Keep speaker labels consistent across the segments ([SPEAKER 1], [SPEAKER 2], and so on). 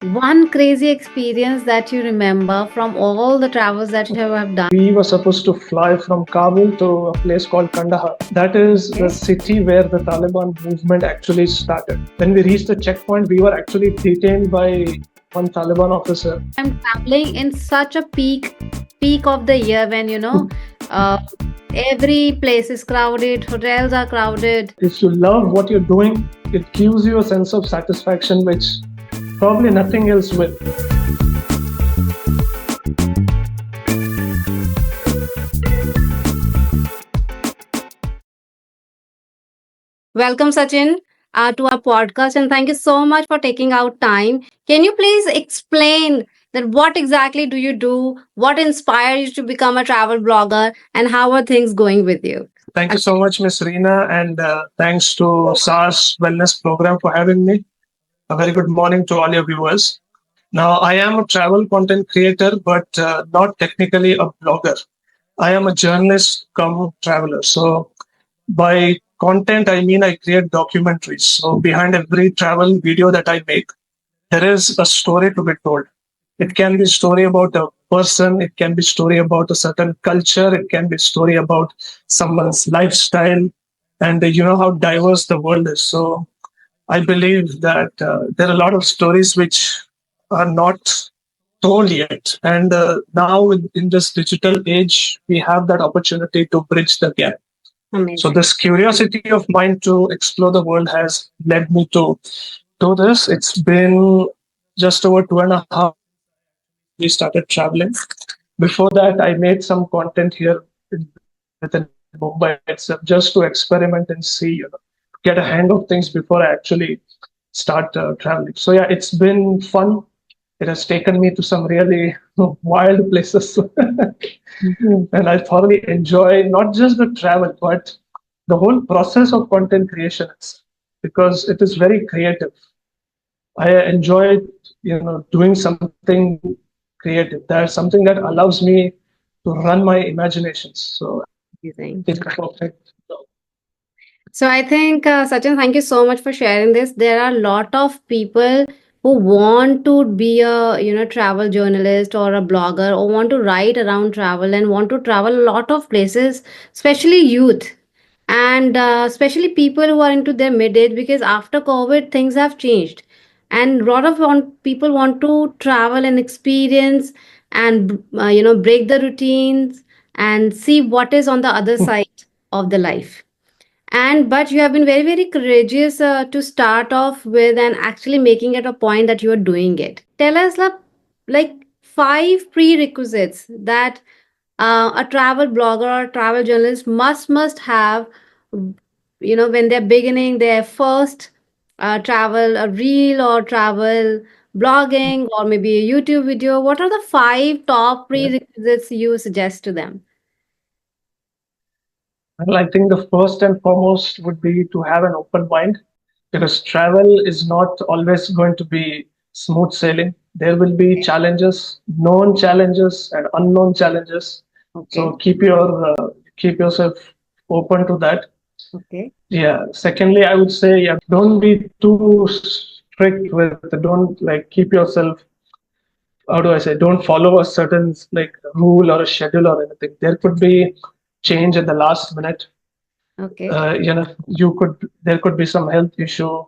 [SPEAKER 1] One crazy experience that you remember from all the travels that you have done.
[SPEAKER 2] We were supposed to fly from Kabul to a place called Kandahar. That is the
[SPEAKER 1] Okay.
[SPEAKER 2] city where the Taliban movement actually started. When we reached the checkpoint, we were actually detained by one Taliban officer.
[SPEAKER 1] I'm traveling in such a peak of the year when uh, every place is crowded, hotels are crowded.
[SPEAKER 2] If you love what you're doing, it gives you a sense of satisfaction which probably nothing else will.
[SPEAKER 1] Welcome, Sachin, to our podcast, and thank you so much for taking out time. Can you please explain that what exactly do you do? What inspired you to become a travel blogger, and how are things going with you?
[SPEAKER 2] Thank you so much, Ms.Reena, and thanks to SAAR's Wellness Program for having me. A very good morning to all your viewers. Now, I am a travel content creator, but not technically a blogger. I am a journalist come traveler. So, by content, I mean I create documentaries. So, behind every travel video that I make, there is a story to be told. It can be a story about a person, it can be a story about a certain culture, it can be a story about someone's lifestyle, and you know how diverse the world is. So, I believe that there are a lot of stories which are not told yet. And now, in this digital age, we have that opportunity to bridge the gap. So,
[SPEAKER 1] Amazing.
[SPEAKER 2] this curiosity of mine to explore the world has led me to do this. It's been just over 2.5 we started traveling. Before that, I made some content here within Mumbai itself just to experiment and see, get a hang of things before I actually start traveling. So yeah, it's been fun. It has taken me to some really wild places, and I thoroughly enjoy not just the travel, but the whole process of content creation because it is very creative. I enjoy, doing something creative. That's something that allows me to run my imaginations. So
[SPEAKER 1] Amazing.
[SPEAKER 2] it's perfect.
[SPEAKER 1] So I think, Sachin, thank you so much for sharing this. There are a lot of people who want to be a travel journalist or a blogger or want to write around travel and want to travel a lot of places, especially youth and especially people who are into their mid age because after COVID things have changed and a lot of people want to travel and experience and break the routines and see what is on the other side of the life. And but you have been very, very courageous to start off with and actually making it a point that you are doing it. Tell us like five prerequisites that a travel blogger or travel journalist must have, when they're beginning their first travel, a reel or travel blogging or maybe a YouTube video. What are the five top
[SPEAKER 2] Yeah.
[SPEAKER 1] prerequisites you suggest to them?
[SPEAKER 2] Well, I think the first and foremost would be to have an open mind because travel is not always going to be smooth sailing. There will be challenges, known challenges and unknown challenges.
[SPEAKER 1] Okay.
[SPEAKER 2] So keep yourself open to that.
[SPEAKER 1] Okay.
[SPEAKER 2] Yeah. Secondly, I would say, yeah, don't be too strict with. Don't like keep yourself. How do I say? Don't follow a certain like rule or a schedule or anything. There could be change at the last minute.
[SPEAKER 1] Okay.
[SPEAKER 2] You could there could be some health issue.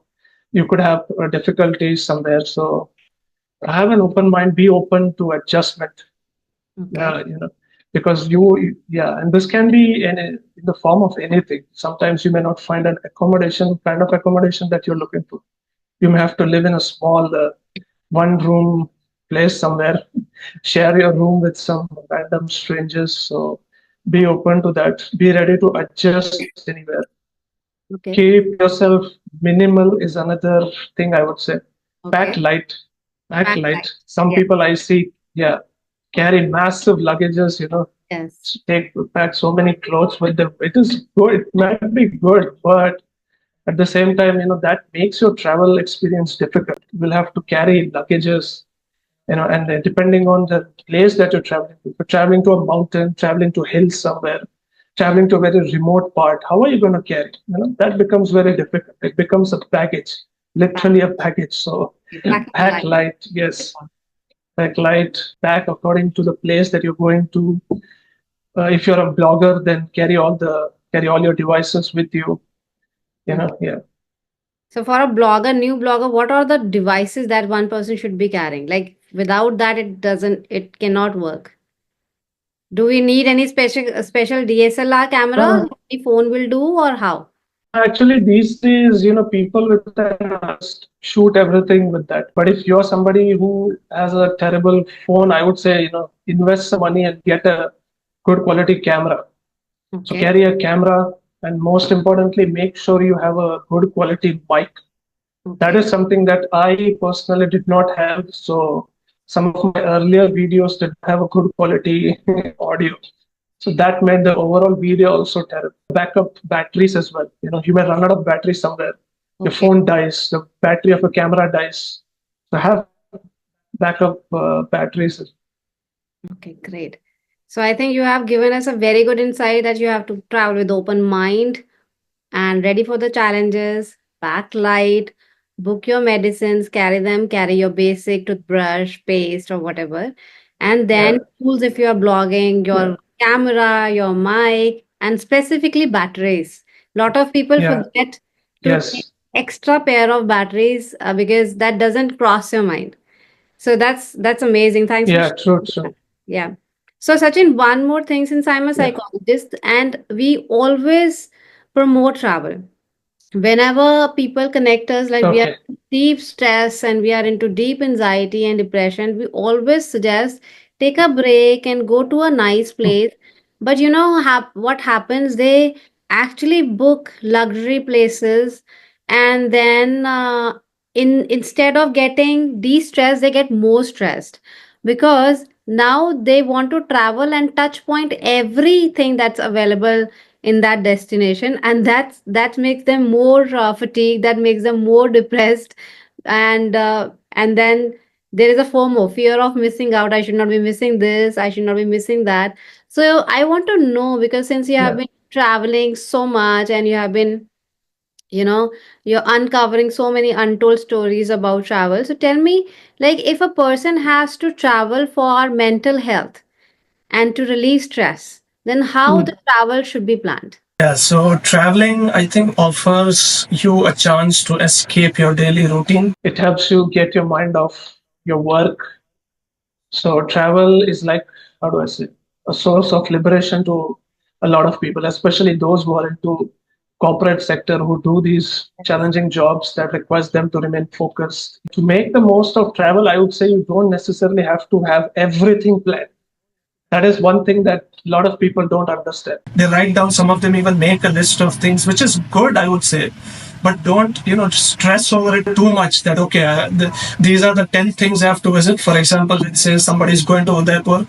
[SPEAKER 2] You could have difficulties somewhere. So have an open mind. Be open to adjustment.
[SPEAKER 1] Okay.
[SPEAKER 2] Because yeah, and this can be in the form of anything. Sometimes you may not find an kind of accommodation that you're looking for. You may have to live in a small one room place somewhere, share your room with some random strangers. So be open to that. Be ready to adjust anywhere.
[SPEAKER 1] Okay.
[SPEAKER 2] Keep yourself minimal is another thing I would say. Pack
[SPEAKER 1] Okay.
[SPEAKER 2] light. Pack
[SPEAKER 1] Back
[SPEAKER 2] light.
[SPEAKER 1] light.
[SPEAKER 2] Some
[SPEAKER 1] Yeah.
[SPEAKER 2] people I see, yeah, carry massive luggages,
[SPEAKER 1] Yes.
[SPEAKER 2] take pack so many clothes with them. It is good. It might be good, but at the same time, that makes your travel experience difficult. You will have to carry luggages, and then depending on the place that you're traveling to. If you're traveling to a mountain, traveling to hills somewhere, traveling to a very remote part, how are you going to carry? That becomes very difficult. It becomes a baggage. literally a package. So
[SPEAKER 1] Pack
[SPEAKER 2] pack
[SPEAKER 1] light.
[SPEAKER 2] light, yes, pack light, pack according to the place that you're going to. If you're a blogger, then carry all your devices with you.
[SPEAKER 1] Okay.
[SPEAKER 2] Yeah.
[SPEAKER 1] So for a blogger, new blogger, what are the devices that one person should be carrying? Like without that, it cannot work. Do we need any special DSLR camera?
[SPEAKER 2] Uh,
[SPEAKER 1] Any phone will do, or how?
[SPEAKER 2] Actually, these days, people with an iPhone just shoot everything with that. But if you're somebody who has a terrible phone, I would say, invest some money and get a good quality camera. So
[SPEAKER 1] Okay.
[SPEAKER 2] carry a camera, and most importantly, make sure you have a good quality mic. That
[SPEAKER 1] Okay.
[SPEAKER 2] is something that I personally did not have. So some of my earlier videos did have a good quality audio. So that made the overall video also terrible. Backup batteries as well. You may run out of battery somewhere. Your
[SPEAKER 1] Okay.
[SPEAKER 2] phone dies. The battery of a camera dies. So have backup batteries.
[SPEAKER 1] Okay. Great. So I think you have given us a very good insight that you have to travel with open mind and ready for the challenges, pack light, book your medicines, carry your basic toothbrush, paste, or whatever. And then
[SPEAKER 2] Yeah,
[SPEAKER 1] tools if you are blogging,
[SPEAKER 2] yeah,
[SPEAKER 1] your camera, your mic, and specifically batteries. Lot of people
[SPEAKER 2] yeah,
[SPEAKER 1] forget to take
[SPEAKER 2] yes,
[SPEAKER 1] extra pair of batteries because that doesn't cross your mind. So that's amazing. Thanks for
[SPEAKER 2] yeah, true,
[SPEAKER 1] sharing that.
[SPEAKER 2] true.
[SPEAKER 1] Yeah. So Sachin, one more thing, since I'm a
[SPEAKER 2] Yeah,
[SPEAKER 1] psychologist and we always promote travel. Whenever people connect us, like we are
[SPEAKER 2] okay.
[SPEAKER 1] in deep stress and we are into deep anxiety and depression, we always suggest take a break and go to a nice place. But you know what happens? They actually book luxury places, and then instead of getting de-stressed, they get more stressed because now they want to travel and touch point everything that's available in that destination, and that makes them more fatigued, that makes them more depressed, and then there is a FOMO, fear of missing out. I should not be missing this, I should not be missing that. So I want to know, because since you have
[SPEAKER 2] Yeah.
[SPEAKER 1] been traveling so much and you have been, you know, you're uncovering so many untold stories about travel, so tell me, like, if a person has to travel for mental health and to relieve stress, then how the
[SPEAKER 2] Mm.
[SPEAKER 1] travel should be planned?
[SPEAKER 2] Yeah, so traveling, I think, offers you a chance to escape your daily routine. It helps you get your mind off your work. So travel is like, how do I say, a source of liberation to a lot of people, especially those who are into corporate sector who do these challenging jobs that requires them to remain focused. To make the most of travel, I would say you don't necessarily have to have everything planned. That is one thing that a lot of people don't understand. They write down, some of them even make a list of things, which is good, I would say, but don't stress over it too much. That okay, these are the 10 things I have to visit. For example, let's say somebody is going to Udaipur,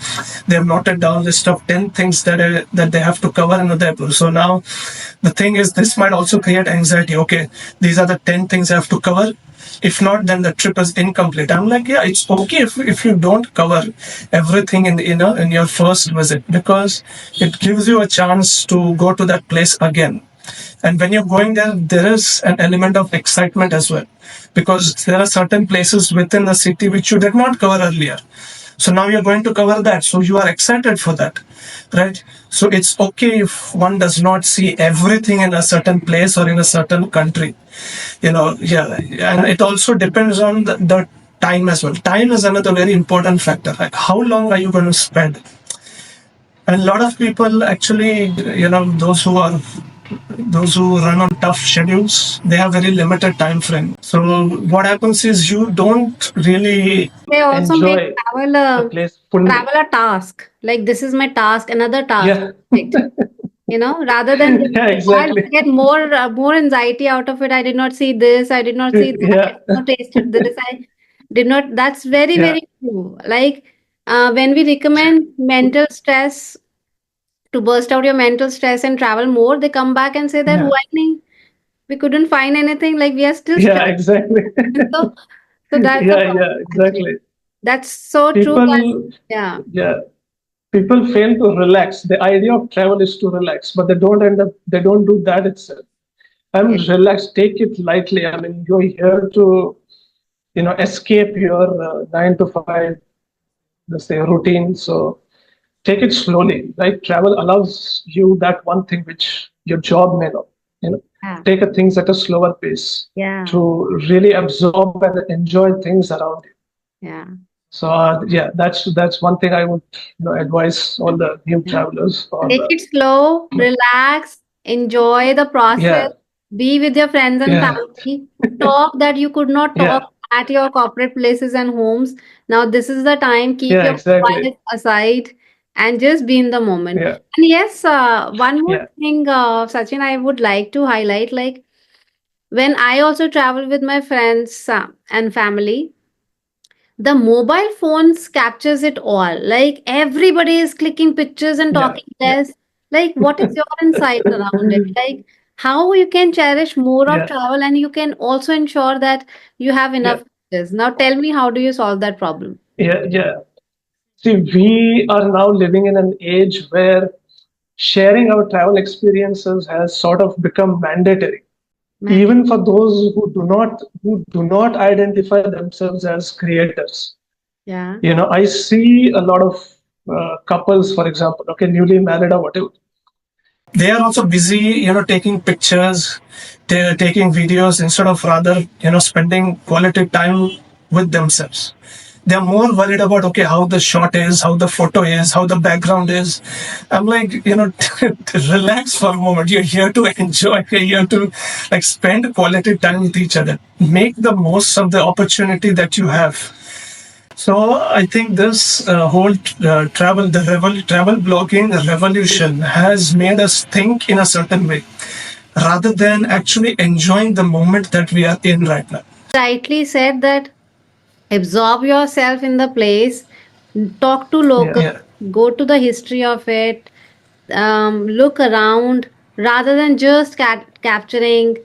[SPEAKER 2] they have noted down a list of 10 things that they have to cover in Udaipur. So now the thing is, this might also create anxiety. Okay, these are the 10 things I have to cover. If not, then the trip is incomplete. I'm like, yeah, it's okay if you don't cover everything in your first visit, because it gives you a chance to go to that place again. And when you're going there, there is an element of excitement as well, because there are certain places within the city which you did not cover earlier. So now you're going to cover that. So you are excited for that, right? So it's okay if one does not see everything in a certain place or in a certain country. Yeah. And it also depends on the time as well. Time is another very important factor. Like, how long are you going to spend? And a lot of people actually, those who run on tough schedules, they have very limited time frame. So what happens is you don't really
[SPEAKER 1] They also make
[SPEAKER 2] enjoy
[SPEAKER 1] travel
[SPEAKER 2] the
[SPEAKER 1] a
[SPEAKER 2] place fully.
[SPEAKER 1] travel a task. Like this is my task, another task.
[SPEAKER 2] Yeah.
[SPEAKER 1] Right. You know, rather than
[SPEAKER 2] Yeah,
[SPEAKER 1] I'll
[SPEAKER 2] exactly.
[SPEAKER 1] get more anxiety out of it. I did not see this, I did not see that, I
[SPEAKER 2] Yeah.
[SPEAKER 1] did not tasted this, I did not. That's very,
[SPEAKER 2] Yeah.
[SPEAKER 1] very true. Like when we recommend mental stress, to burst out your mental stress and travel more, they come back and say that
[SPEAKER 2] Yeah.
[SPEAKER 1] why we couldn't find anything, like we are still
[SPEAKER 2] Yeah,
[SPEAKER 1] stressed.
[SPEAKER 2] exactly.
[SPEAKER 1] So that's the
[SPEAKER 2] Yeah,
[SPEAKER 1] problem
[SPEAKER 2] yeah,
[SPEAKER 1] actually.
[SPEAKER 2] exactly.
[SPEAKER 1] That's so true that,
[SPEAKER 2] People,
[SPEAKER 1] yeah.
[SPEAKER 2] yeah, people fail to relax. The idea of travel is to relax, but they don't do that itself. I'm
[SPEAKER 1] Yeah.
[SPEAKER 2] relaxed. Take it lightly. I mean, you're here to, escape your 9 to 5, let's say, routine. So take it slowly. Right? Travel allows you that one thing which your job may not. You know,
[SPEAKER 1] Yeah.
[SPEAKER 2] take a things at a slower pace
[SPEAKER 1] Yeah.
[SPEAKER 2] to really absorb and enjoy things around you.
[SPEAKER 1] Yeah.
[SPEAKER 2] So yeah, that's one thing I would advise all the new travelers or
[SPEAKER 1] Take it slow, relax, enjoy the process,
[SPEAKER 2] yeah,
[SPEAKER 1] be with your friends and
[SPEAKER 2] yeah,
[SPEAKER 1] family, talk that you could not
[SPEAKER 2] yeah,
[SPEAKER 1] talk at your corporate places and homes. Now, this is the time, keep
[SPEAKER 2] yeah,
[SPEAKER 1] your
[SPEAKER 2] exactly.
[SPEAKER 1] mobiles aside and just be in the moment.
[SPEAKER 2] Yeah,
[SPEAKER 1] And yes, one more
[SPEAKER 2] yeah,
[SPEAKER 1] thing, Sachin, I would like to highlight like when I also travel with my friends and family, the mobile phones captures it all, like everybody is clicking pictures and
[SPEAKER 2] yeah,
[SPEAKER 1] talking
[SPEAKER 2] yeah,
[SPEAKER 1] less. Like what is your insight around it, like how you can cherish more of
[SPEAKER 2] yeah,
[SPEAKER 1] travel and you can also ensure that you have
[SPEAKER 2] yeah,
[SPEAKER 1] enough pictures. Now tell me, how do you solve that problem?
[SPEAKER 2] yeah, yeah. See, we are now living in an age where sharing our travel experiences has sort of become mandatory,
[SPEAKER 1] Mandate.
[SPEAKER 2] even for those who do not identify themselves as creators.
[SPEAKER 1] Yeah.
[SPEAKER 2] I see a lot of couples, for example, okay, newly married or whatever. They are also busy, taking pictures, taking videos instead of rather, spending quality time with themselves. They're more worried about, okay, how the shot is, how the photo is, how the background is. I'm like, relax for a moment. You're here to enjoy. You're here to like spend quality time with each other. Make the most of the opportunity that you have. So I think this whole travel blogging revolution has made us think in a certain way, rather than actually enjoying the moment that we are in right now.
[SPEAKER 1] Rightly said that absorb yourself in the place, talk to
[SPEAKER 2] Yeah,
[SPEAKER 1] locals,
[SPEAKER 2] yeah,
[SPEAKER 1] go to the history of it, look around rather than just capturing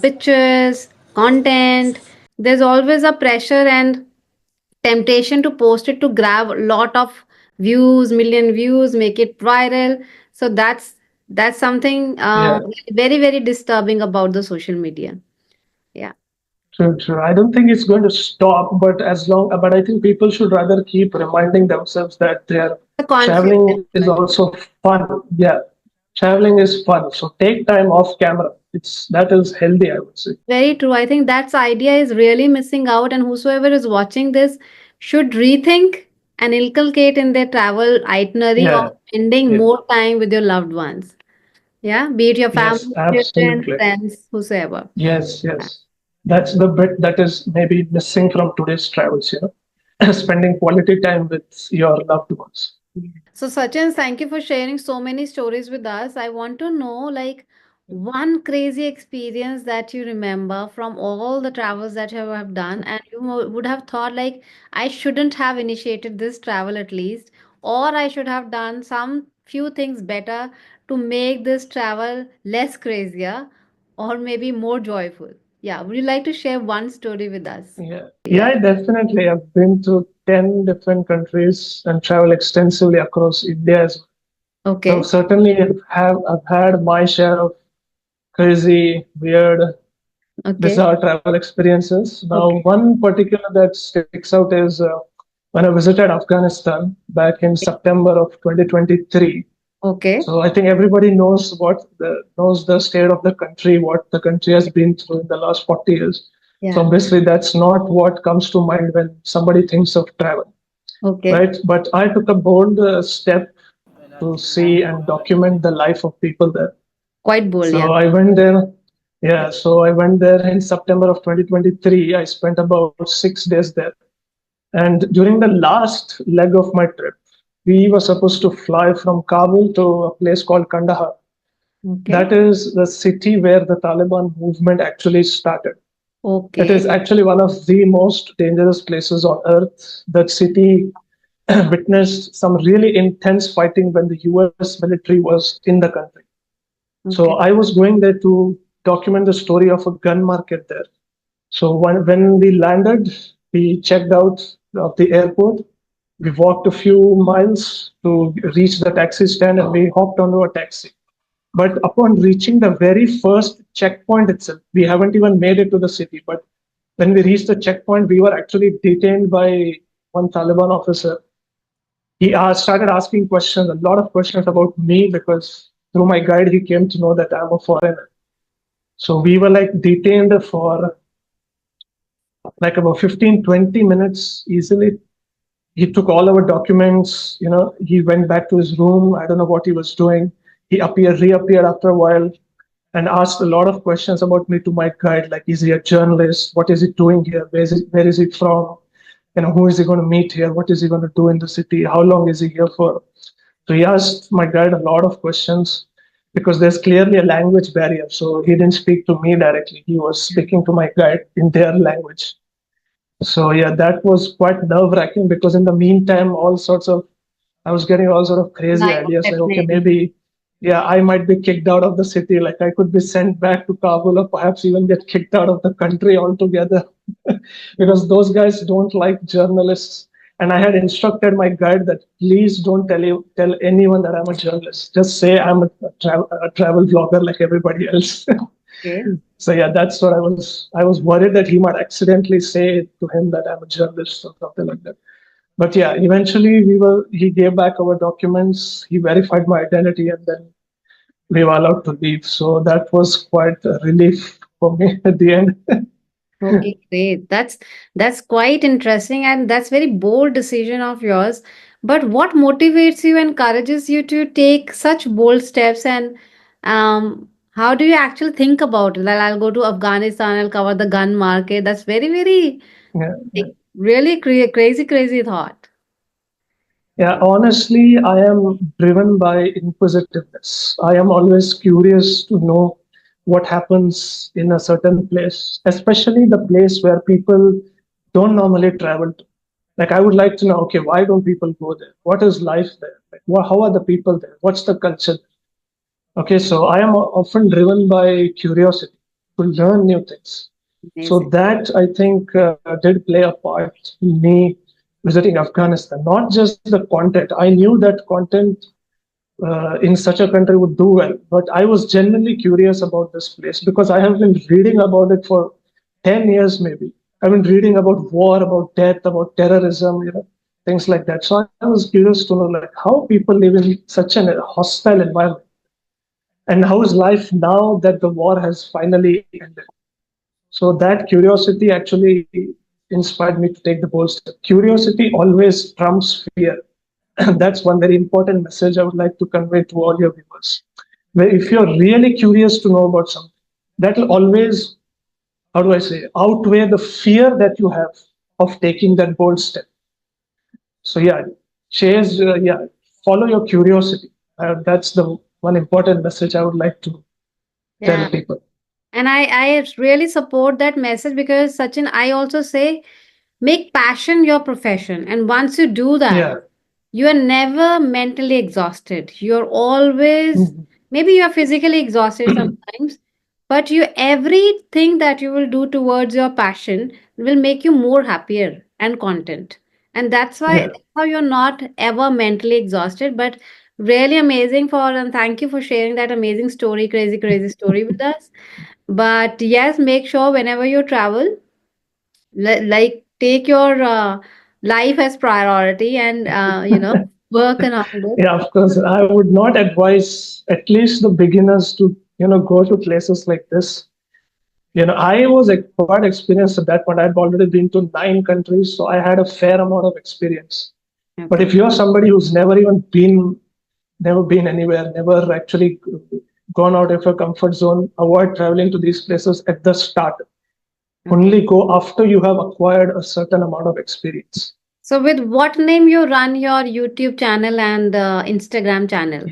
[SPEAKER 1] pictures, content. There's always a pressure and temptation to post it to grab a lot of views, million views, make it viral. So that's something
[SPEAKER 2] yeah.
[SPEAKER 1] very very disturbing about the social media. Yeah,
[SPEAKER 2] True, true. I don't think it's going to stop, but I think people should rather keep reminding themselves that their
[SPEAKER 1] the conscious
[SPEAKER 2] traveling is
[SPEAKER 1] enjoyment.
[SPEAKER 2] also fun. Yeah, traveling is fun. So take time off camera. That is healthy, I would say.
[SPEAKER 1] Very true. I think that's idea is really missing out, and whosoever is watching this should rethink and inculcate in their travel itinerary of
[SPEAKER 2] Yeah,
[SPEAKER 1] spending
[SPEAKER 2] yeah.
[SPEAKER 1] more time with your loved ones. Yeah, be it your
[SPEAKER 2] Yes,
[SPEAKER 1] family, children,
[SPEAKER 2] absolutely.
[SPEAKER 1] friends, whosoever.
[SPEAKER 2] Yes, yes. That's the bit that is maybe missing from today's travels, spending quality time with your loved ones.
[SPEAKER 1] So, Sachin, thank you for sharing so many stories with us. I want to know, like, one crazy experience that you remember from all the travels that you have done, and you would have thought, like, I shouldn't have initiated this travel at least, or I should have done some few things better to make this travel less crazier or maybe more joyful. Yeah, would you like to share one story with us?
[SPEAKER 2] Yeah,
[SPEAKER 1] Yeah.
[SPEAKER 2] yeah, definitely. I've been to 10 different countries and traveled extensively across India as well. So
[SPEAKER 1] Okay.
[SPEAKER 2] certainly I've had my share of crazy, weird,
[SPEAKER 1] Okay.
[SPEAKER 2] bizarre travel experiences. Now,
[SPEAKER 1] Okay.
[SPEAKER 2] one particular that sticks out is when I visited Afghanistan back in September of 2023.
[SPEAKER 1] Okay.
[SPEAKER 2] So I think everybody knows the state of the country, what the country has been through in the last 40 years. So
[SPEAKER 1] Yeah.
[SPEAKER 2] obviously that's not what comes to mind when somebody thinks of travel,
[SPEAKER 1] Okay.
[SPEAKER 2] right? But I took a bold step to see and document the life of people there.
[SPEAKER 1] Quite bold, yeah.
[SPEAKER 2] So I went there. Yeah, so I went there in September of 2023. I spent about 6 days there. And during the last leg of my trip, we were supposed to fly from Kabul to a place called Kandahar.
[SPEAKER 1] Okay.
[SPEAKER 2] That is the city where the Taliban movement actually started. It
[SPEAKER 1] Okay.
[SPEAKER 2] is actually one of the most dangerous places on earth. That city witnessed some really intense fighting when the US military was in the country. So
[SPEAKER 1] Okay.
[SPEAKER 2] I was going there to document the story of a gun market there. So when we landed, we checked out of the airport. We walked a few miles to reach the taxi stand and we hopped onto a taxi. But upon reaching the very first checkpoint itself, we haven't even made it to the city. But when we reached the checkpoint, we were actually detained by one Taliban officer. He started asking questions, a lot of questions about me, because through my guide, he came to know that I'm a foreigner. So we were like detained for like about 15, 20 minutes easily. He took all our documents, he went back to his room. I don't know what he was doing. He reappeared after a while and asked a lot of questions about me to my guide, like, is he a journalist? What is he doing here? Where is he from? Who is he going to meet here? What is he going to do in the city? How long is he here for? So he asked my guide a lot of questions because there's clearly a language barrier. So he didn't speak to me directly. He was speaking to my guide in their language. So yeah, that was quite nerve wracking because in the meantime, I was getting all sort of crazy
[SPEAKER 1] Life,
[SPEAKER 2] ideas like, okay,
[SPEAKER 1] definitely.
[SPEAKER 2] maybe, yeah, I might be kicked out of the city. Like I could be sent back to Kabul or perhaps even get kicked out of the country altogether because those guys don't like journalists. And I had instructed my guide that please don't tell anyone that I'm a journalist. Just say I'm a travel vlogger like everybody else.
[SPEAKER 1] Okay.
[SPEAKER 2] So yeah, that's what I was worried that he might accidentally say to him that I'm a journalist or something like that. But yeah, eventually he gave back our documents, he verified my identity, and then we were allowed to leave. So that was quite a relief for me at the end.
[SPEAKER 1] Okay, great. That's quite interesting, and that's very bold decision of yours. But what motivates you, encourages you to take such bold steps, and how do you actually think about it? Like, I'll go to Afghanistan, I'll cover the gun market. That's very, very
[SPEAKER 2] Yeah.
[SPEAKER 1] like, really crazy, crazy thought.
[SPEAKER 2] Yeah, honestly, I am driven by inquisitiveness. I am always curious to know what happens in a certain place, especially the place where people don't normally travel to. Like, I would like to know, okay, why don't people go there? What is life there? Like, how are the people there? What's the culture? Okay, so I am often driven by curiosity to learn new things. So
[SPEAKER 1] Amazing.
[SPEAKER 2] that I think did play a part in me visiting Afghanistan. Not just the content. I knew that content in such a country would do well, but I was genuinely curious about this place because I have been reading about it for 10 years maybe. I've been reading about war, about death, about terrorism, things like that. So I was curious to know like how people live in such a hostile environment and how is life now that the war has finally ended. So that curiosity actually inspired me to take the bold step. Curiosity always trumps fear. And that's one very important message I would like to convey to all your viewers. Where if you're really curious to know about something, that will always, how do I say, outweigh the fear that you have of taking that bold step. So yeah, follow your curiosity. That's the one important message I would like to tell
[SPEAKER 1] Yeah.
[SPEAKER 2] people.
[SPEAKER 1] And I really support that message because Sachin, I also say make passion your profession. And once you do that,
[SPEAKER 2] Yeah.
[SPEAKER 1] you are never mentally exhausted. You're always,
[SPEAKER 2] Mhm.
[SPEAKER 1] maybe you are physically exhausted sometimes, but you everything that you will do towards your passion will make you more happier and content. And
[SPEAKER 2] Yeah.
[SPEAKER 1] that's how you're not ever mentally exhausted. But really amazing for and thank you for sharing that amazing story, crazy, crazy story with us. But yes, make sure whenever you travel, like take your life as priority and work around it.
[SPEAKER 2] Yeah, of course. I would not advise at least the beginners to, go to places like this. I was quite experienced at that point. I'd already been to 9 countries, so I had a fair amount of experience. But
[SPEAKER 1] Okay.
[SPEAKER 2] if you're somebody who's never been anywhere, never actually gone out of your comfort zone, avoid traveling to these places at the start.
[SPEAKER 1] Okay.
[SPEAKER 2] Only go after you have acquired a certain amount of experience.
[SPEAKER 1] So with what name you run your YouTube channel and Instagram channel?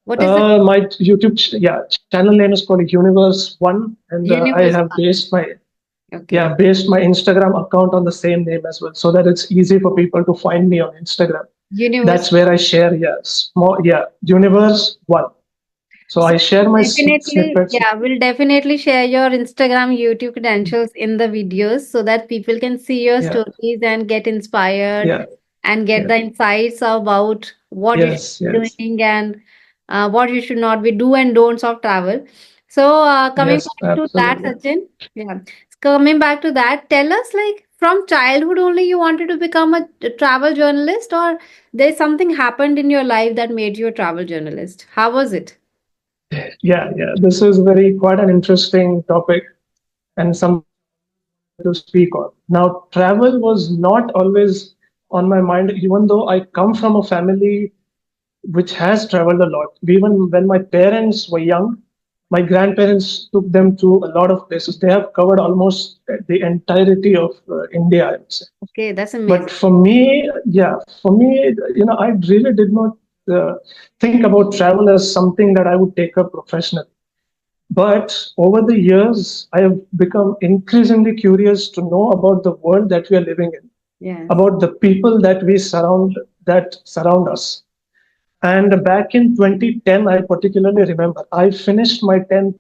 [SPEAKER 1] What is the
[SPEAKER 2] My channel name is called Universe One, and I
[SPEAKER 1] Universe
[SPEAKER 2] have
[SPEAKER 1] Okay.
[SPEAKER 2] based my Instagram account on the same name as well, so that it's easy for people to find me on Instagram.
[SPEAKER 1] Universe
[SPEAKER 2] That's where I share, Universe One. So
[SPEAKER 1] So
[SPEAKER 2] I share my
[SPEAKER 1] definitely,
[SPEAKER 2] snippets.
[SPEAKER 1] yeah, we'll definitely share your Instagram, YouTube credentials in the videos so that people can see your
[SPEAKER 2] Yeah,
[SPEAKER 1] stories and get inspired
[SPEAKER 2] yeah,
[SPEAKER 1] and get
[SPEAKER 2] yeah,
[SPEAKER 1] the insights about what you should
[SPEAKER 2] yes,
[SPEAKER 1] be
[SPEAKER 2] yes,
[SPEAKER 1] doing and what you should not be, do and don'ts of travel. So coming
[SPEAKER 2] Yes,
[SPEAKER 1] back to that,
[SPEAKER 2] absolutely.
[SPEAKER 1] Sachin, yeah, coming back to that, tell us, like, from childhood only you wanted to become a travel journalist, or there's something happened in your life that made you a travel journalist? How was it?
[SPEAKER 2] Yeah, yeah. This is very quite an interesting topic and something that I wanted to speak on. Now, travel was not always on my mind, even though I come from a family which has traveled a lot. Even when my parents were young, my grandparents took them to a lot of places. They have covered almost the entirety of India, I would say.
[SPEAKER 1] Okay, that's
[SPEAKER 2] But
[SPEAKER 1] amazing.
[SPEAKER 2] for me, yeah, for me, I really did not uh, think about travel as something that I would take up professionally. But over the years, I have become increasingly curious to know about the world that we are living in,
[SPEAKER 1] Yes.
[SPEAKER 2] about the people that surround us. And back in 2010, I particularly remember I finished my 10th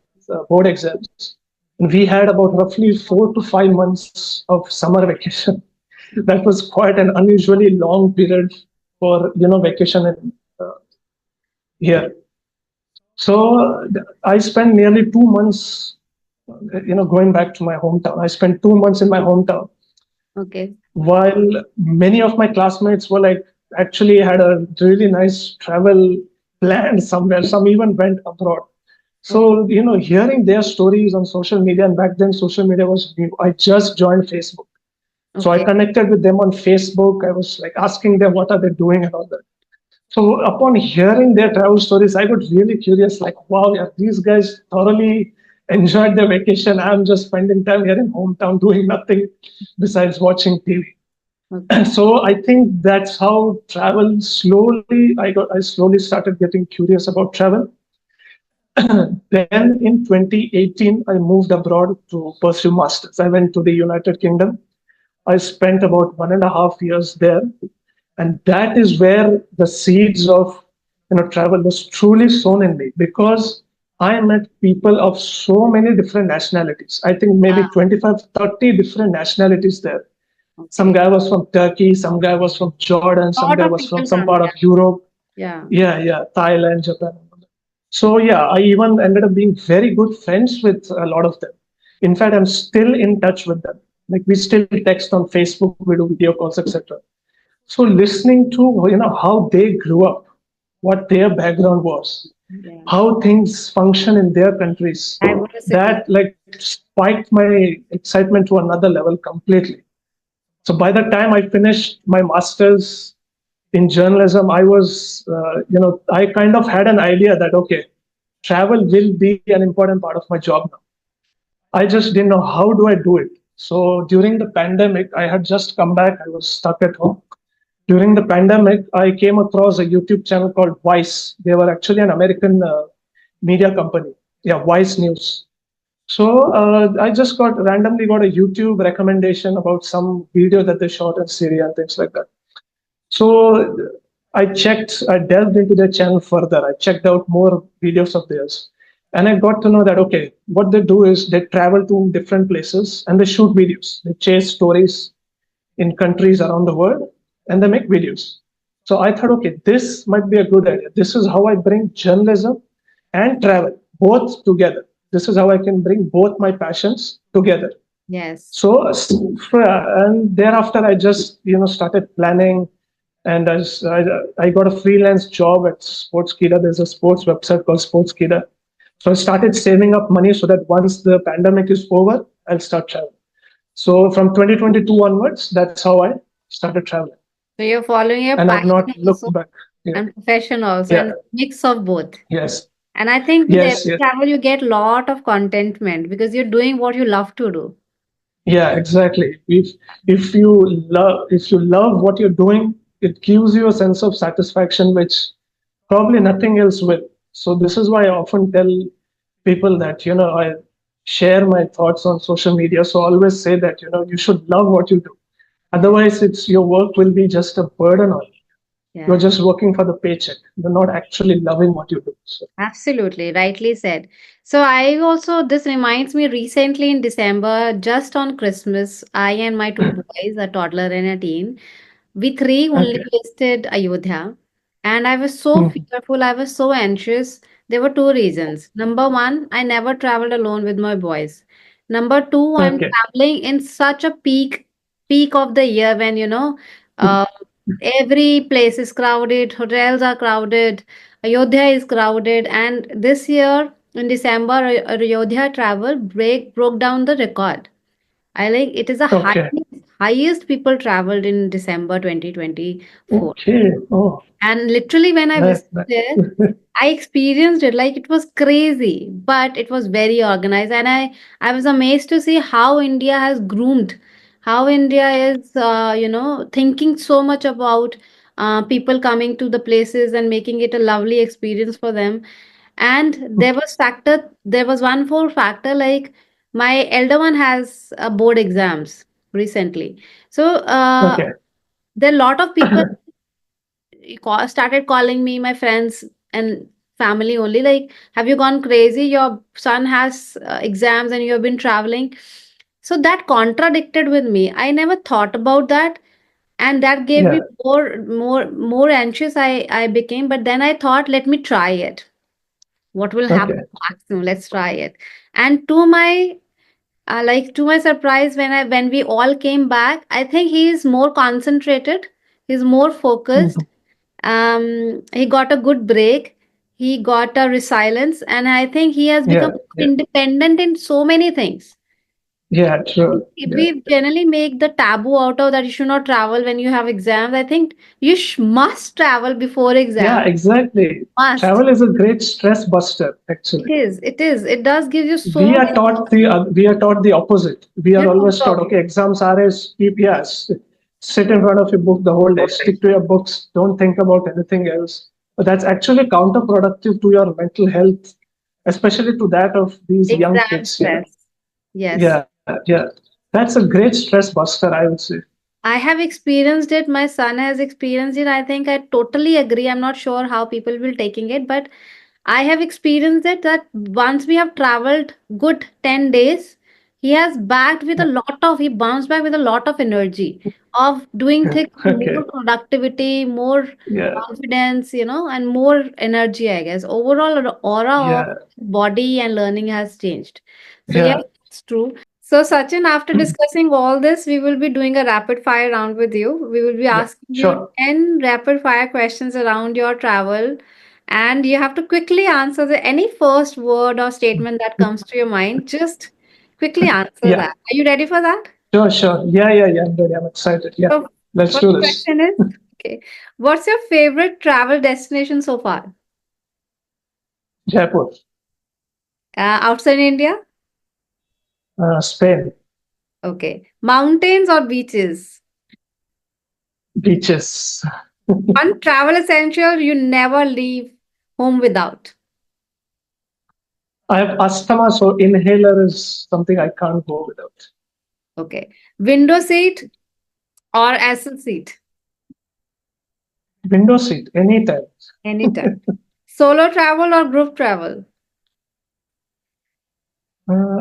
[SPEAKER 2] board exams. And we had about roughly 4 to 5 months of summer vacation. That was quite an unusually long period for vacation in, here. So I spent nearly 2 months, going back to my hometown. I spent 2 months in my hometown,
[SPEAKER 1] Okay.
[SPEAKER 2] while many of my classmates were like actually had a really nice travel planned somewhere. Some even went abroad.
[SPEAKER 1] Oh,
[SPEAKER 2] So hearing their stories on social media, and back then social media was new. I just joined Facebook, so I
[SPEAKER 1] okay.
[SPEAKER 2] connected with them on Facebook. I was like asking them what are they doing and all that. So upon hearing their travel stories, I got really curious, like, wow, yeah, these guys thoroughly enjoyed their vacation. I'm just spending time here in hometown doing nothing besides watching TV.
[SPEAKER 1] Okay.
[SPEAKER 2] So I think that's how travel I slowly started getting curious about travel. Then in 2018, I moved abroad to pursue masters. I went to the United Kingdom. I spent about 1.5 years there, and that is where the seeds of travel was truly sown in me, because I met people of so many different nationalities. I think maybe
[SPEAKER 1] Wow.
[SPEAKER 2] 25, 30 different nationalities there. Some
[SPEAKER 1] Okay.
[SPEAKER 2] guy was from Turkey, some guy was from Jordan, some
[SPEAKER 1] Lot
[SPEAKER 2] guy
[SPEAKER 1] of
[SPEAKER 2] was from
[SPEAKER 1] people
[SPEAKER 2] some
[SPEAKER 1] from
[SPEAKER 2] part
[SPEAKER 1] there.
[SPEAKER 2] of Europe.
[SPEAKER 1] Yeah.
[SPEAKER 2] Yeah, Thailand, Japan. So yeah, I even ended up being very good friends with a lot of them. In fact, I'm still in touch with them. Like we still text on Facebook, we do video calls, etc. So listening to how they grew up, what their background was,
[SPEAKER 1] Yeah.
[SPEAKER 2] how things function in their countries,
[SPEAKER 1] Diversity.
[SPEAKER 2] that like spiked my excitement to another level completely. So by the time I finished my masters in journalism, I kind of had an idea that okay, travel will be an important part of my job now. I just didn't know how do I do it. So during the pandemic, I had just come back. I was stuck at home. During the pandemic, I came across a YouTube channel called Vice. They were actually an American media company. Yeah, Vice News. So I just got randomly got a YouTube recommendation about some video that they shot in Syria and things like that. So I delved into their channel further. I checked out more videos of theirs. And I got to know that, okay, what they do is they travel to different places and they shoot videos. They chase stories in countries around the world and they make videos. So I thought, okay, this might be a good idea. This is how I bring journalism and travel both together. This is how I can bring both my passions together.
[SPEAKER 1] Yes.
[SPEAKER 2] And thereafter, I just started planning, and I got a freelance job at Sportskeeda. There's a sports website called Sportskeeda. So I started saving up money so that once the pandemic is over, I'll start traveling. So from 2022 onwards, that's how I started traveling,
[SPEAKER 1] So you're following your
[SPEAKER 2] and I've
[SPEAKER 1] passion
[SPEAKER 2] not looked
[SPEAKER 1] also
[SPEAKER 2] back. Yeah,
[SPEAKER 1] and profession also,
[SPEAKER 2] yeah,
[SPEAKER 1] and mix of both.
[SPEAKER 2] yes,
[SPEAKER 1] And I think with every
[SPEAKER 2] yes, yes.
[SPEAKER 1] travel you get lot of contentment because you're doing what you love to do.
[SPEAKER 2] Yeah, exactly. If you love what you're doing, it gives you a sense of satisfaction which probably nothing else will. So this is why I often tell people that I share my thoughts on social media. So I always say that you should love what you do.
[SPEAKER 1] Yeah.
[SPEAKER 2] Otherwise, it's your work will be just a burden on you. You're
[SPEAKER 1] Yeah.
[SPEAKER 2] just working for the paycheck. You're not actually loving what you do. So,
[SPEAKER 1] Absolutely, rightly said. So I also, this reminds me, recently in December, just on Christmas, I and my two boys, a toddler and a teen, we three only
[SPEAKER 2] okay,
[SPEAKER 1] visited Ayodhya. And I was so
[SPEAKER 2] Mhm.
[SPEAKER 1] fearful, I was so anxious. There were two reasons. Number one, I never traveled alone with my boys. Number two, I'm
[SPEAKER 2] Okay.
[SPEAKER 1] traveling in such a peak of the year when uh, every place is crowded, hotels are crowded, Ayodhya is crowded, and this year in December, Ayodhya travel broke down the record. I like it is the
[SPEAKER 2] Okay.
[SPEAKER 1] highest people traveled in December 2024.
[SPEAKER 2] Okay. Oh,
[SPEAKER 1] And literally, when I
[SPEAKER 2] that,
[SPEAKER 1] visited
[SPEAKER 2] that.
[SPEAKER 1] there, I experienced it like it was crazy, but it was very organized. And I was amazed to see how India has groomed, how India is, thinking so much about people coming to the places and making it a lovely experience for them. And there was one more factor like my elder one has board exams recently. So
[SPEAKER 2] Okay.
[SPEAKER 1] there are a lot of people started calling me, my friends and family only, like, have you gone crazy? Your son has exams and you have been traveling. So that contradicted with me. I never thought about that. And that gave me
[SPEAKER 2] Yeah.
[SPEAKER 1] more anxious I became. But then I thought, let me try it. What will happen
[SPEAKER 2] Okay.
[SPEAKER 1] maximum? Let's try it. And to my surprise, when we all came back, I think he is more concentrated, he's more focused,
[SPEAKER 2] Mhm.
[SPEAKER 1] he got a good break, he got a resilience, and I think he has become
[SPEAKER 2] Yeah. Yeah.
[SPEAKER 1] independent in so many things.
[SPEAKER 2] Yeah. True.
[SPEAKER 1] If
[SPEAKER 2] Yeah.
[SPEAKER 1] we generally make the taboo out of that you should not travel when you have exams, I think you must travel before
[SPEAKER 2] Yeah.
[SPEAKER 1] exam.
[SPEAKER 2] Exactly.
[SPEAKER 1] Must.
[SPEAKER 2] Travel is a great stress buster,
[SPEAKER 1] It
[SPEAKER 2] actually.
[SPEAKER 1] is. It is. It does give you so
[SPEAKER 2] We are
[SPEAKER 1] many.
[SPEAKER 2] taught the opposite. We are
[SPEAKER 1] You know,
[SPEAKER 2] always taught, okay, exams are as PPS. Sit in front of your book the whole day. Stick to your books. Don't think about anything else. But that's actually counterproductive to your mental health, especially to that of these young
[SPEAKER 1] exam
[SPEAKER 2] kids. Yeah.
[SPEAKER 1] stress. Yes.
[SPEAKER 2] Yeah. Yeah. That's a great stress buster, I would say.
[SPEAKER 1] I have experienced it. My son has experienced it. I think I totally agree. I'm not sure how people will taking it, but I have experienced it that once we have traveled good 10 days, he bounced back with a lot of energy of doing things more
[SPEAKER 2] Okay.
[SPEAKER 1] productivity, more
[SPEAKER 2] Yeah.
[SPEAKER 1] confidence, and more energy, I guess. Overall, the aura of
[SPEAKER 2] Yeah.
[SPEAKER 1] body and learning has changed. So, yes,
[SPEAKER 2] Yeah.
[SPEAKER 1] it's true. So, Sachin, after discussing all this, we will be doing a rapid fire round with you. We will be
[SPEAKER 2] Yeah.
[SPEAKER 1] asking you
[SPEAKER 2] Sure.
[SPEAKER 1] 10 rapid fire questions around your travel, and you have to quickly answer any first word or statement that comes to your mind. Just quickly answer
[SPEAKER 2] Yeah.
[SPEAKER 1] that. Are you ready for that?
[SPEAKER 2] Sure. Sure. Yeah. Yeah. Yeah. I'm ready. I'm excited. Yeah.
[SPEAKER 1] So,
[SPEAKER 2] Let's
[SPEAKER 1] first
[SPEAKER 2] do this.
[SPEAKER 1] question is, okay, what's your favorite travel destination so far?
[SPEAKER 2] Jaipur,
[SPEAKER 1] Outside India?
[SPEAKER 2] Spain,
[SPEAKER 1] Okay. Mountains or beaches?
[SPEAKER 2] beaches.
[SPEAKER 1] One travel essential you never leave home without.
[SPEAKER 2] I have asthma, so inhaler is something I can't go without.
[SPEAKER 1] Okay. Window seat or asset seat?
[SPEAKER 2] Window seat, anytime.
[SPEAKER 1] Anytime. Solo travel or group travel?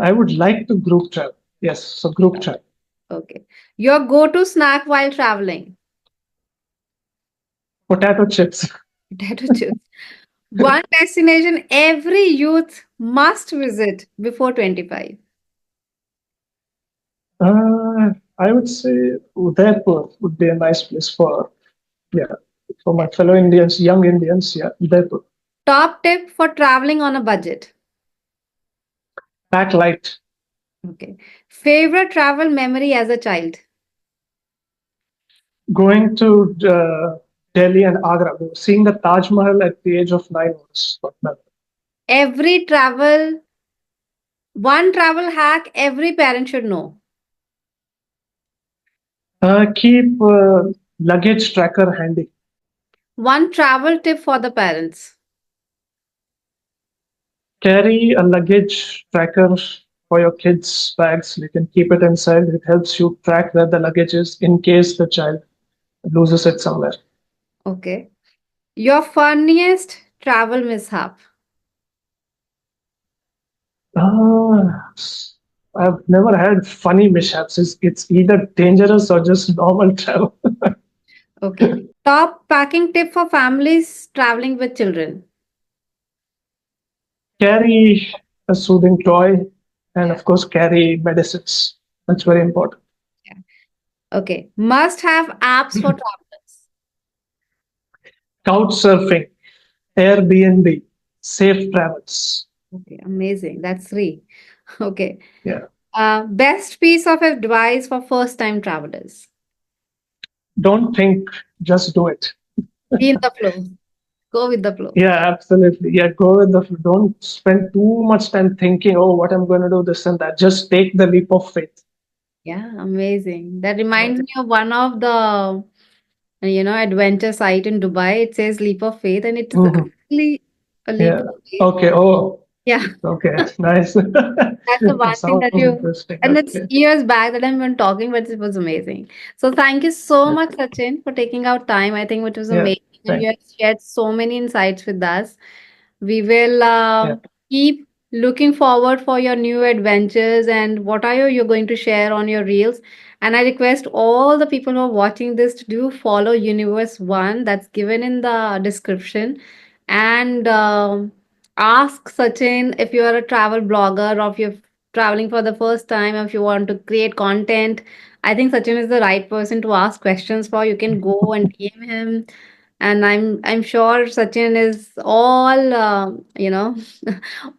[SPEAKER 2] I would like to group travel. Yes, so group travel.
[SPEAKER 1] Okay. Your go-to snack while traveling?
[SPEAKER 2] Potato chips.
[SPEAKER 1] Potato chips. One destination every youth must visit before 25.
[SPEAKER 2] I would say Udaipur would be a nice place for, yeah, for my fellow Indians, young Indians. Yeah, Udaipur.
[SPEAKER 1] Top tip for traveling on a budget.
[SPEAKER 2] Pack light.
[SPEAKER 1] Okay. Favorite travel memory as a child.
[SPEAKER 2] Going to Delhi and Agra, seeing the Taj Mahal at the age of 9 was what meant.
[SPEAKER 1] Every travel, one travel hack every parent should know.
[SPEAKER 2] Keep luggage tracker handy.
[SPEAKER 1] One travel tip for the parents.
[SPEAKER 2] Carry a luggage tracker for your kids' bags. You can keep it inside. It helps you track where the luggage is in case the child loses it somewhere.
[SPEAKER 1] Okay. Your funniest travel mishap.
[SPEAKER 2] Ah, I've never had funny mishaps. It's either dangerous or just normal travel.
[SPEAKER 1] Okay. Top packing tip for families traveling with children.
[SPEAKER 2] Carry a soothing toy, and of course, carry medicines. That's very important.
[SPEAKER 1] Yeah. Okay. Must have apps for travelers.
[SPEAKER 2] Couch surfing, Airbnb, safe travels.
[SPEAKER 1] Okay. Amazing. That's three. Okay.
[SPEAKER 2] Yeah.
[SPEAKER 1] Best piece of advice for first time travelers.
[SPEAKER 2] Don't think, just do it.
[SPEAKER 1] Be in the flow. Go with the flow.
[SPEAKER 2] Yeah, absolutely. Yeah, go with the flow. Don't spend too much time thinking, oh, what I'm going to do, this and that. Just take the leap of faith.
[SPEAKER 1] Yeah, amazing. That
[SPEAKER 2] Yeah.
[SPEAKER 1] reminds me of one of the, adventure site in Dubai. It says leap of faith, and it is
[SPEAKER 2] Mhm.
[SPEAKER 1] actually a leap
[SPEAKER 2] Yeah.
[SPEAKER 1] of faith.
[SPEAKER 2] Okay. Oh,
[SPEAKER 1] Yeah,
[SPEAKER 2] okay. Nice.
[SPEAKER 1] that's the one thing
[SPEAKER 2] Sounds
[SPEAKER 1] that you,
[SPEAKER 2] interesting.
[SPEAKER 1] and it's
[SPEAKER 2] Okay.
[SPEAKER 1] years back that I've been talking, but it was amazing. So thank you so
[SPEAKER 2] Yeah.
[SPEAKER 1] much, Sachin, for taking out time. I think it was
[SPEAKER 2] Yeah.
[SPEAKER 1] amazing, and you
[SPEAKER 2] Thank
[SPEAKER 1] have shared so many insights with us. We will
[SPEAKER 2] Yeah.
[SPEAKER 1] keep looking forward for your new adventures and what are you're going to share on your reels. And I request all the people who are watching this to do follow Universe One that's given in the description. And ask Sachin if you are a travel blogger or if you're traveling for the first time, if you want to create content. I think Sachin is the right person to ask questions for. You can go and DM him, and I'm sure Sachin is all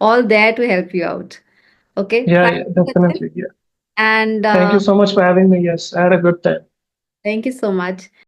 [SPEAKER 1] all there to help you out. Okay,
[SPEAKER 2] Yeah.
[SPEAKER 1] thank
[SPEAKER 2] Yeah.
[SPEAKER 1] you, Sachin,
[SPEAKER 2] Definitely. Yeah.
[SPEAKER 1] and
[SPEAKER 2] Thank you so much for having me. Yes, I had a good time.
[SPEAKER 1] thank you so much.